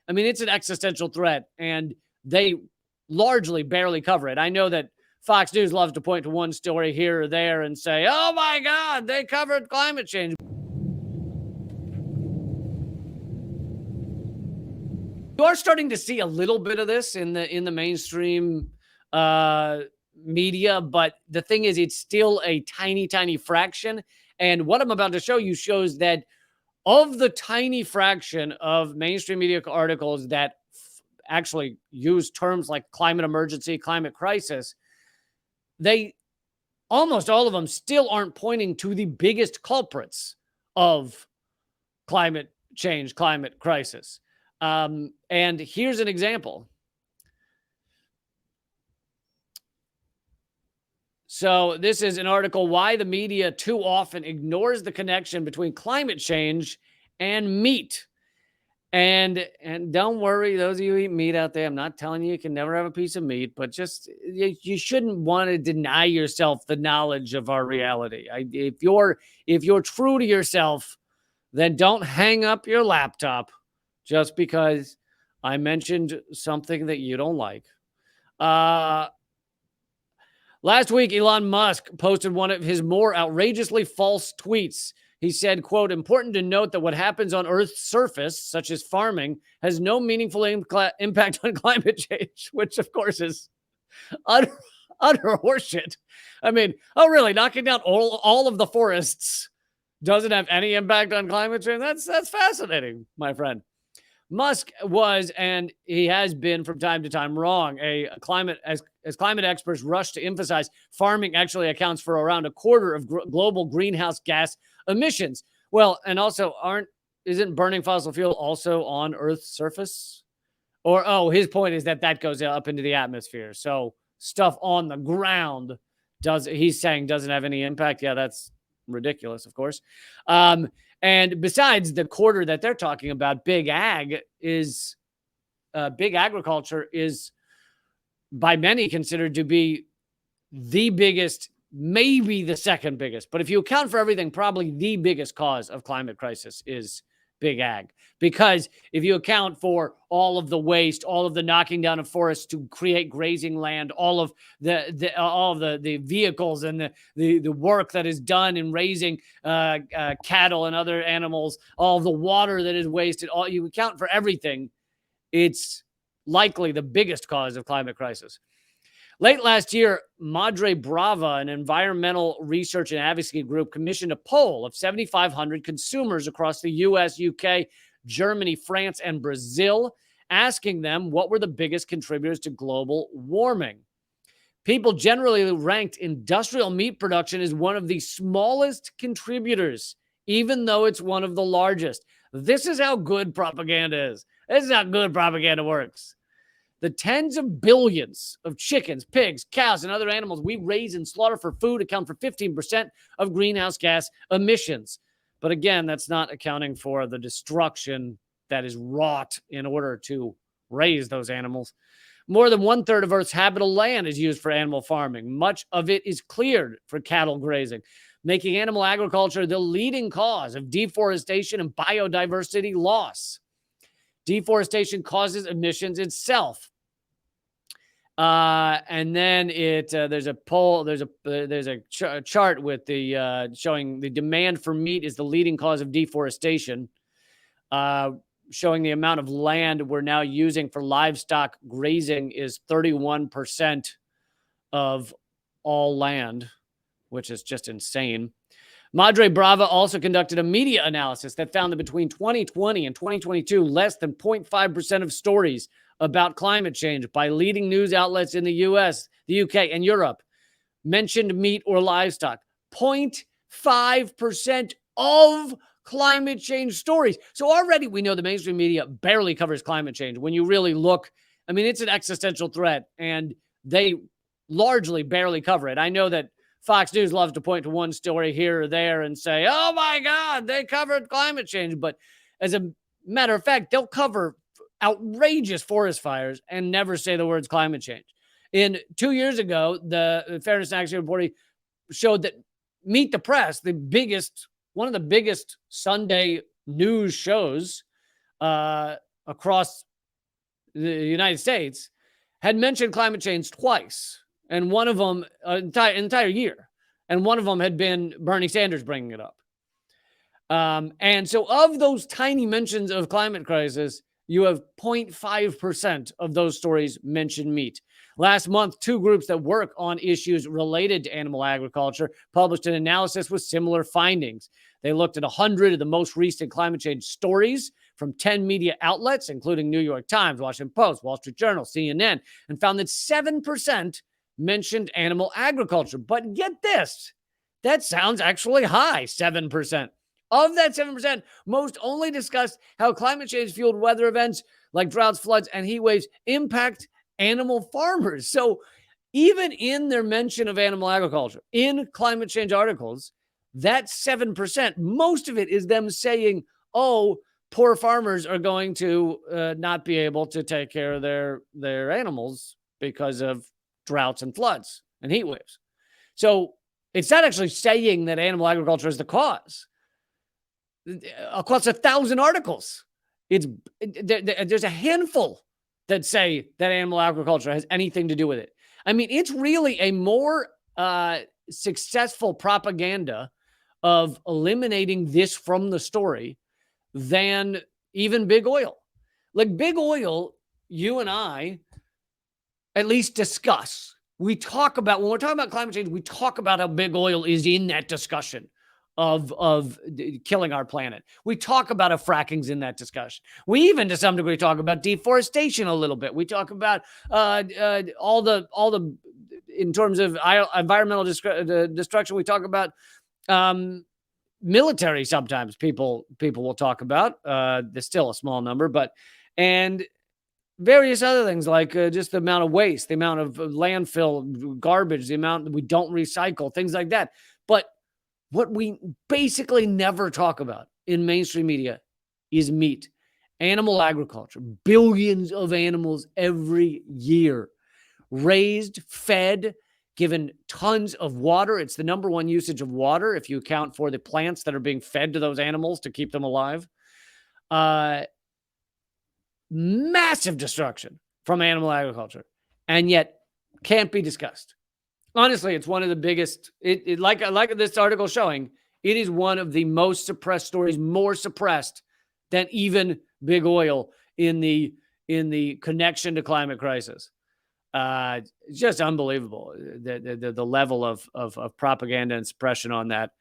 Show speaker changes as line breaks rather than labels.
I mean, it's an existential threat, and they largely barely cover it. I know that Fox News loves to point to one story here or there and say, oh my God, they covered climate change. You are starting to see a little bit of this in the mainstream media, but the thing is, it's still a tiny fraction. And what I'm about to show you shows that of the tiny fraction of mainstream media articles that actually use terms like climate emergency, climate crisis, they almost all of them still aren't pointing to the biggest culprits of climate change, climate crisis. And here's an example. So this is an article, Why the Media Too Often Ignores the Connection Between Climate Change and Meat. And don't worry, those of you who eat meat out there, I'm not telling you can never have a piece of meat, but just you shouldn't want to deny yourself the knowledge of our reality. If you're true to yourself, then don't hang up your laptop just because I mentioned something that you don't like. Last week, Elon Musk posted one of his more outrageously false tweets. He said, quote, important to note that what happens on Earth's surface, such as farming, has no meaningful impact on climate change, which, of course, is utter horseshit. I mean, oh, really? Knocking down all of the forests doesn't have any impact on climate change? That's fascinating, my friend. Musk was, and he has been from time to time, wrong. As climate experts rush to emphasize, farming actually accounts for around a quarter of global greenhouse gas emissions. Well, and also isn't burning fossil fuel also on Earth's surface? Or, his point is that goes up into the atmosphere. So stuff on the ground he's saying doesn't have any impact. Yeah, that's ridiculous, of course. And besides the quarter that they're talking about, big agriculture is by many considered to be the biggest, maybe the second biggest. But if you account for everything, probably the biggest cause of climate crisis is big ag. Because if you account for all of the waste, all of the knocking down of forests to create grazing land, all of the vehicles and the work that is done in raising cattle and other animals, all of the water that is wasted, you account for everything, it's likely the biggest cause of climate crisis. Late last year, Madre Brava, an environmental research and advocacy group, commissioned a poll of 7,500 consumers across the US, UK, Germany, France, and Brazil, asking them what were the biggest contributors to global warming. People generally ranked industrial meat production as one of the smallest contributors, even though it's one of the largest. This is how good propaganda is. This is how good propaganda works. The tens of billions of chickens, pigs, cows, and other animals we raise and slaughter for food account for 15% of greenhouse gas emissions. But again, that's not accounting for the destruction that is wrought in order to raise those animals. More than 1/3 of Earth's habitable land is used for animal farming. Much of it is cleared for cattle grazing, making animal agriculture the leading cause of deforestation and biodiversity loss. Deforestation causes emissions itself. And then there's a poll, there's a chart with the showing the demand for meat is the leading cause of deforestation, showing the amount of land we're now using for livestock grazing is 31% of all land, which is just insane. Madre Brava also conducted a media analysis that found that between 2020 and 2022, less than 0.5% of stories about climate change by leading news outlets in the US, the UK, and Europe mentioned meat or livestock. 0.5% of climate change stories. So already we know the mainstream media barely covers climate change. When you really look, I mean, it's an existential threat, and they largely barely cover it. I know that Fox News loves to point to one story here or there and say, oh my God, they covered climate change. But as a matter of fact, they'll cover outrageous forest fires and never say the words climate change. 2 years ago, the Fairness and Accuracy Reporting showed that Meet the Press, one of the biggest Sunday news shows across the United States, had mentioned climate change twice, and one of them entire year, and one of them had been Bernie Sanders bringing it up. And so of those tiny mentions of climate crisis, you have 0.5% of those stories mention meat. Last month, two groups that work on issues related to animal agriculture published an analysis with similar findings. They looked at 100 of the most recent climate change stories from 10 media outlets, including New York Times, Washington Post, Wall Street Journal, CNN, and found that 7% mentioned animal agriculture. But get this, that sounds actually high, 7%. Of that 7%, most only discussed how climate change-fueled weather events like droughts, floods, and heat waves impact animal farmers. So even in their mention of animal agriculture, in climate change articles, that 7%, most of it is them saying, oh, poor farmers are going to not be able to take care of their animals because of droughts and floods and heat waves. So it's not actually saying that animal agriculture is the cause. Across 1,000 articles, there's a handful that say that animal agriculture has anything to do with it. I mean, it's really a more successful propaganda of eliminating this from the story than even big oil. Like big oil, you and I at least discuss. We talk about, when we're talking about climate change, we talk about how big oil is in that discussion of killing our planet. We talk about how fracking's in that discussion. We even, to some degree, talk about deforestation a little bit. We talk about all the in terms of environmental destruction. We talk about military. Sometimes people will talk about. There's still a small number, and various other things like just the amount of waste, the amount of landfill garbage, the amount that we don't recycle, things like that. But what we basically never talk about in mainstream media is meat, animal agriculture, billions of animals every year, raised, fed, given tons of water. It's the number one usage of water if you account for the plants that are being fed to those animals to keep them alive. Massive destruction from animal agriculture, and yet can't be discussed. Honestly, it's one of the biggest, like this article showing, it is one of the most suppressed stories, more suppressed than even big oil in the connection to climate crisis. It's just unbelievable, the level of propaganda and suppression on that.